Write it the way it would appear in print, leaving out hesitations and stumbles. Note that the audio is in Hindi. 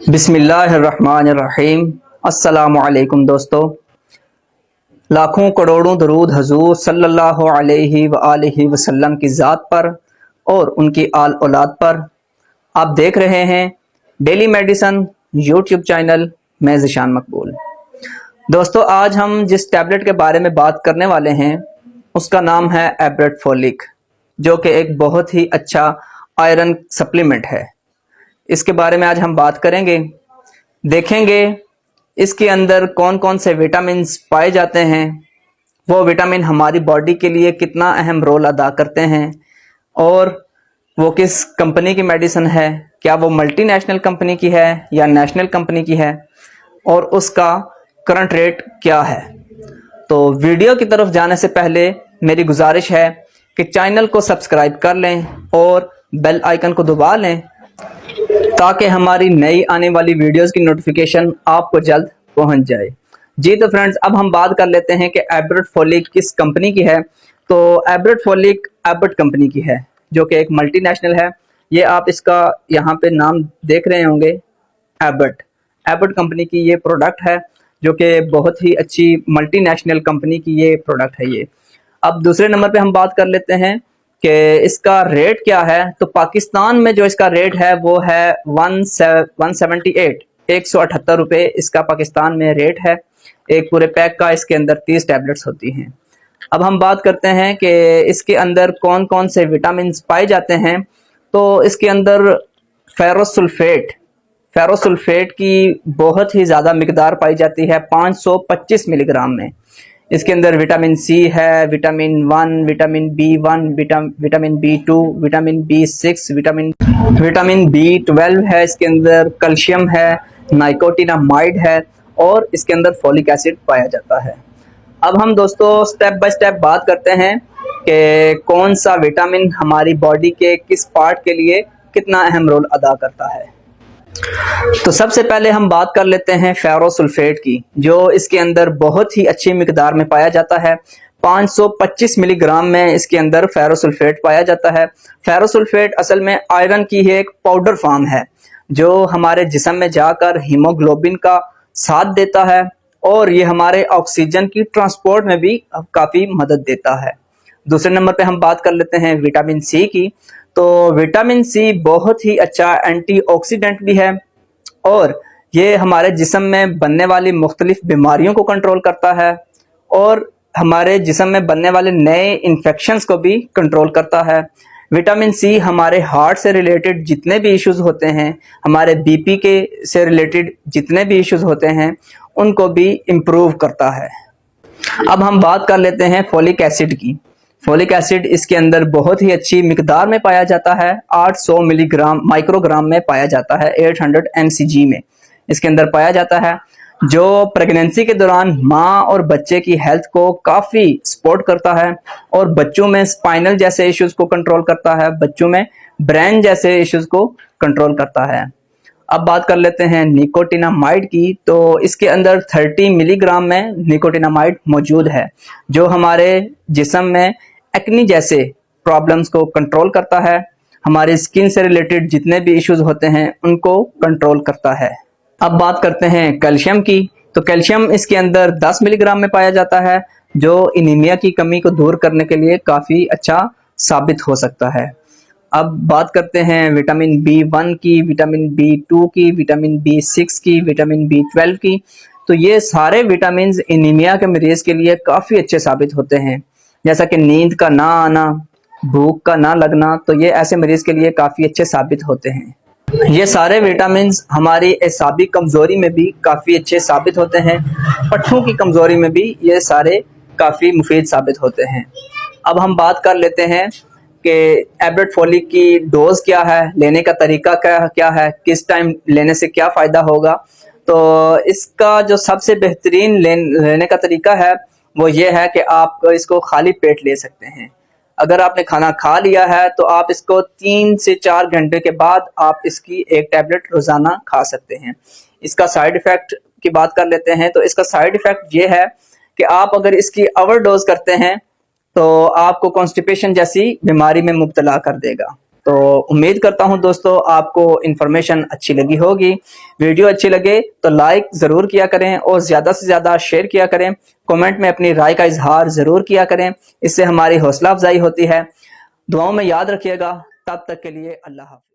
बिस्मिल्लाहिर्रहमानिर्रहीम। अस्सलामुअलैकुम दोस्तों, लाखों करोड़ों दरूद हजूर सल्लल्लाहु अलैहि व आलिहि वसल्लम की ज़ात पर और उनकी आल औलाद पर। आप देख रहे हैं डेली मेडिसन यूट्यूब चैनल में ज़िशान मकबूल। दोस्तों, आज हम जिस टैबलेट के बारे में बात करने वाले हैं उसका नाम है एब्रेट फॉलिक, जो कि एक बहुत ही अच्छा आयरन सप्लीमेंट है। इसके बारे में आज हम बात करेंगे, देखेंगे इसके अंदर कौन कौन से विटामिन पाए जाते हैं, वो विटामिन हमारी बॉडी के लिए कितना अहम रोल अदा करते हैं और वो किस कंपनी की मेडिसिन है, क्या वो मल्टीनेशनल कंपनी की है या नेशनल कंपनी की है, और उसका करंट रेट क्या है। तो वीडियो की तरफ जाने से पहले मेरी गुजारिश है कि चैनल को सब्सक्राइब कर लें और बेल आइकन को दबा लें ताकि हमारी नई आने वाली वीडियोस की नोटिफिकेशन आपको जल्द पहुंच जाए। जी तो फ्रेंड्स, अब हम बात कर लेते हैं कि एब्रेट फॉलिक किस कंपनी की है। तो एब्रेट फॉलिक एबट कंपनी की है, जो कि एक मल्टीनेशनल है। ये आप इसका यहाँ पे नाम देख रहे होंगे, एबट। एबट कंपनी की ये प्रोडक्ट है, जो कि बहुत ही अच्छी मल्टीनेशनल कंपनी की ये प्रोडक्ट है ये। अब दूसरे नंबर पे हम बात कर लेते हैं कि इसका रेट क्या है। तो पाकिस्तान में जो इसका रेट है वो है 178 178 रुपये इसका पाकिस्तान में रेट है। एक पूरे पैक का इसके अंदर 30 टैबलेट्स होती हैं। अब हम बात करते हैं कि इसके अंदर कौन कौन से विटामिन पाए जाते हैं। तो इसके अंदर फेरोसुल्फेट की बहुत ही ज़्यादा मिकदार पाई जाती है, 525 मिलीग्राम में। इसके अंदर विटामिन सी है, vitamin 1, vitamin B1, vitamin B2, vitamin B6, vitamin B12 है। इसके अंदर कैल्शियम है, नाइकोटिनामाइड है और इसके अंदर फोलिक एसिड पाया जाता है। अब हम दोस्तों स्टेप बाय स्टेप बात करते हैं कि कौन सा विटामिन हमारी बॉडी के किस पार्ट के लिए कितना अहम रोल अदा करता है। तो सबसे पहले हम बात कर लेते हैं फेरोसुल्फेट की, जो इसके अंदर बहुत ही अच्छी मिकदार में पाया जाता है। 525 मिलीग्राम में इसके अंदर फेरोसुल्फेट पाया जाता है। फेरोसुल्फेट असल में आयरन की एक पाउडर फॉर्म है, जो हमारे जिस्म में जाकर हीमोग्लोबिन का साथ देता है और ये हमारे ऑक्सीजन की ट्रांसपोर्ट में भी काफ़ी मदद देता है। दूसरे नंबर पे हम बात कर लेते हैं विटामिन सी की। तो विटामिन सी बहुत ही अच्छा एंटीऑक्सीडेंट भी है और ये हमारे जिस्म में बनने वाली मुख्तलिफ बीमारियों को कंट्रोल करता है और हमारे जिस्म में बनने वाले नए इन्फेक्शंस को भी कंट्रोल करता है। विटामिन सी हमारे हार्ट से रिलेटेड जितने भी इश्यूज होते हैं, हमारे बीपी के से रिलेटेड जितने भी इश्यूज होते हैं, उनको भी इम्प्रूव करता है। अब हम बात कर लेते हैं फोलिक एसिड की। फोलिक एसिड इसके अंदर बहुत ही अच्छी मिकदार में पाया जाता है, 800 मिलीग्राम माइक्रोग्राम में पाया जाता है, 800 mcg में इसके अंदर पाया जाता है, जो प्रेगनेंसी के दौरान माँ और बच्चे की हेल्थ को काफ़ी सपोर्ट करता है और बच्चों में स्पाइनल जैसे इश्यूज को कंट्रोल करता है, बच्चों में ब्रेन जैसे इश्यूज को कंट्रोल करता है। अब बात कर लेते हैं निकोटिनामाइड की। तो इसके अंदर 30 मिलीग्राम में निकोटिनामाइड मौजूद है, जो हमारे जिस्म में एक्नी जैसे प्रॉब्लम्स को कंट्रोल करता है, हमारे स्किन से रिलेटेड जितने भी इश्यूज होते हैं उनको कंट्रोल करता है। अब बात करते हैं कैल्शियम की। तो कैल्शियम इसके अंदर 10 मिलीग्राम में पाया जाता है, जो एनीमिया की कमी को दूर करने के लिए काफ़ी अच्छा साबित हो सकता है। अब बात करते हैं विटामिन B1 की, विटामिन B2 की, विटामिन B6 की, विटामिन B12 की। तो ये सारे विटामिन एनीमिया के मरीज के लिए काफ़ी अच्छे साबित होते हैं, जैसा कि नींद का ना आना, भूख का ना लगना। तो ये ऐसे मरीज के लिए काफ़ी अच्छे साबित होते हैं। ये सारे विटामिन हमारी एसाबी कमज़ोरी में भी काफ़ी अच्छे साबित होते हैं, पट्ठों की कमज़ोरी में भी ये सारे काफ़ी मुफीद साबित होते हैं। अब हम बात कर लेते हैं कि एब्रेट फॉलिक की डोज क्या है, लेने का तरीका क्या है, किस टाइम लेने से क्या फ़ायदा होगा। तो इसका जो सबसे बेहतरीन लेने का तरीका है वो ये है कि आप इसको खाली पेट ले सकते हैं। अगर आपने खाना खा लिया है तो आप इसको 3 से 4 घंटे के बाद आप इसकी एक टैबलेट रोज़ाना खा सकते हैं। इसका साइड इफ़ेक्ट की बात कर लेते हैं। तो इसका साइड इफ़ेक्ट ये है कि आप अगर इसकी ओवरडोज करते हैं तो आपको कॉन्स्टिपेशन जैसी बीमारी में मुब्तला कर देगा। तो उम्मीद करता हूं दोस्तों आपको इन्फॉर्मेशन अच्छी लगी होगी। वीडियो अच्छी लगे तो लाइक ज़रूर किया करें और ज़्यादा से ज़्यादा शेयर किया करें। कमेंट में अपनी राय का इजहार ज़रूर किया करें, इससे हमारी हौसला अफजाई होती है। दुआओं में याद रखिएगा। तब तक के लिए अल्लाह हाफ़िज़।